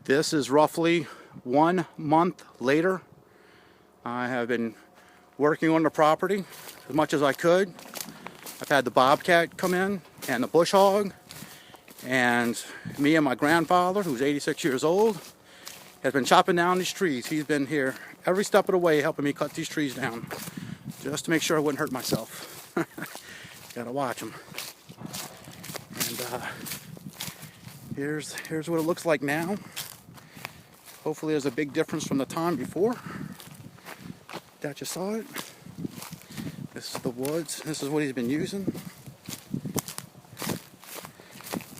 This is roughly 1 month later. I have been working on the property as much as I could. I've had the bobcat come in and the bush hog, and me and my grandfather, who's 86 years old, has been chopping down these trees. He's been here every step of the way helping me cut these trees down, just to make sure I wouldn't hurt myself. Gotta watch them. And here's what it looks like now. Hopefully there's a big difference from the time before that you saw it. This is the woods. This is what he's been using.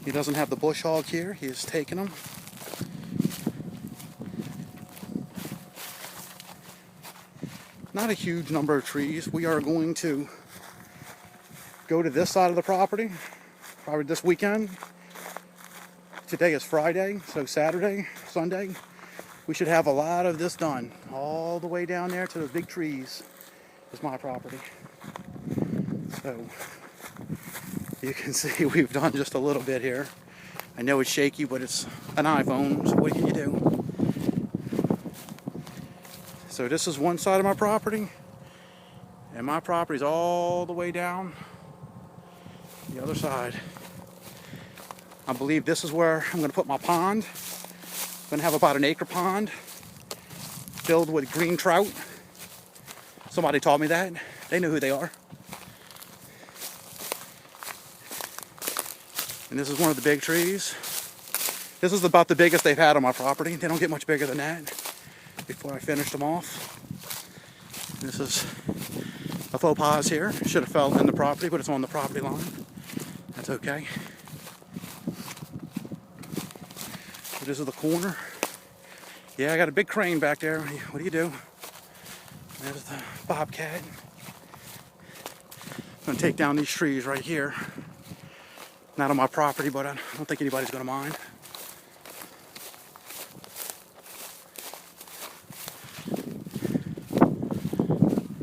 He doesn't have the bush hog here. He has taken them. Not a huge number of trees. We are going to go to this side of the property probably this weekend. Today is Friday, so Saturday, Sunday, we should have a lot of this done. All the way down there to those big trees is my property. So you can see we've done just a little bit here. I know it's shaky, but it's an iPhone, so what can you do? So this is one side of my property, and my property is all the way down the other side. I believe this is where I'm going to put my pond. I'm going to have about an acre pond filled with green trout. Somebody taught me that. They know who they are. And this is one of the big trees. This is about the biggest they've had on my property. They don't get much bigger than that before I finish them off. This is a faux pas here. Should have fell in the property, but it's on the property line. That's okay. So this is the corner. Yeah, I got a big crane back there. What do you do? There's the bobcat. I'm going to take down these trees right here. Not on my property, but I don't think anybody's going to mind.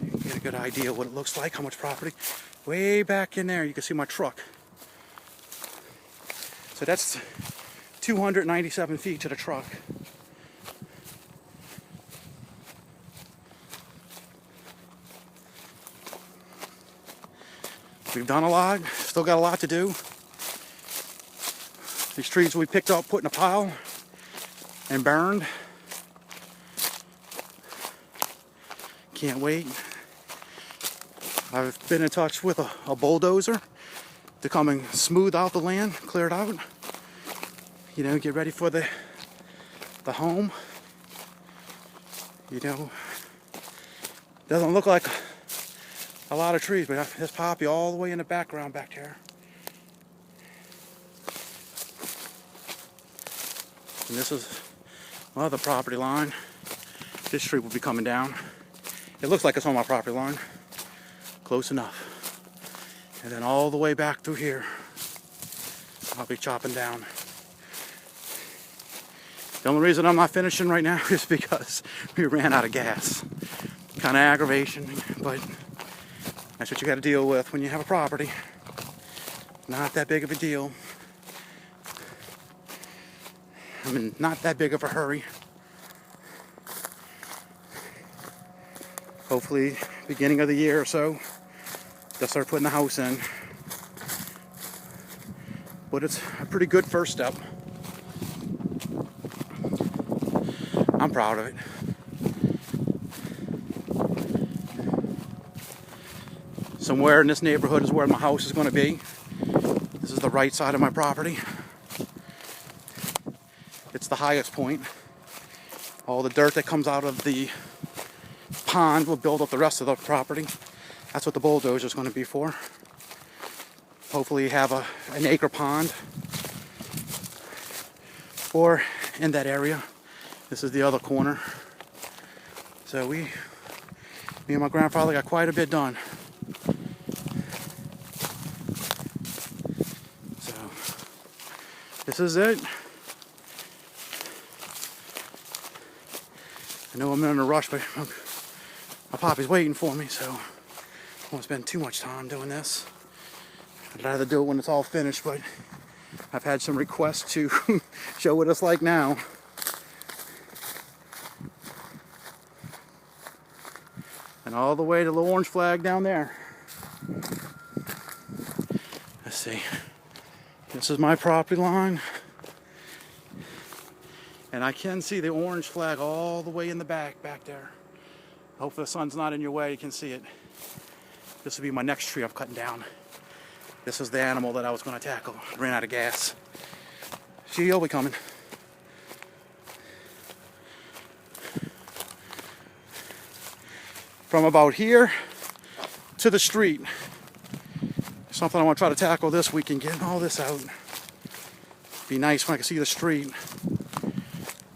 You get a good idea of what it looks like, how much property. Way back in there, you can see my truck. So that's 297 feet to the truck. We've done a lot, still got a lot to do. These trees we picked up, put in a pile, and burned. Can't wait. I've been in touch with a bulldozer to come and smooth out the land, clear it out. You know, get ready for the home. You know, doesn't look like a lot of trees, but there's poppy all the way in the background back there. And this is the property line. This tree will be coming down. It looks like it's on my property line. Close enough. And then all the way back through here, I'll be chopping down. The only reason I'm not finishing right now is because we ran out of gas. Kind of aggravation, but that's what you got to deal with when you have a property. Not that big of a deal. I'm in not that big of a hurry. Hopefully, beginning of the year or so, they'll start putting the house in. But it's a pretty good first step. I'm proud of it. Somewhere in this neighborhood is where my house is going to be. This is the right side of my property. It's the highest point. All the dirt that comes out of the pond will build up the rest of the property. That's what the bulldozer is going to be for. Hopefully you have an acre pond or in that area. This is the other corner. So me and my grandfather got quite a bit done. So this is it. I know I'm in a rush, but my poppy's waiting for me, so I won't spend too much time doing this. I'd rather do it when it's all finished, but I've had some requests to show what it's like now. and all the way to the orange flag down there. Let's see. This is my property line. And I can see the orange flag all the way in the back there. Hopefully the sun's not in your way, you can see it. This will be my next tree I'm cutting down. This is the animal that I was going to tackle. Ran out of gas. She'll be coming. From about here to the street. Something I want to try to tackle this weekend, getting all this out. Be nice when I can see the street.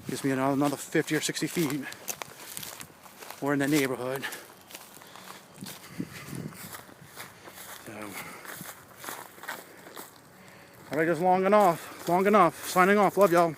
Gives me another 50 or 60 feet. We're in the neighborhood. So. Alright, just long enough. Signing off. Love y'all.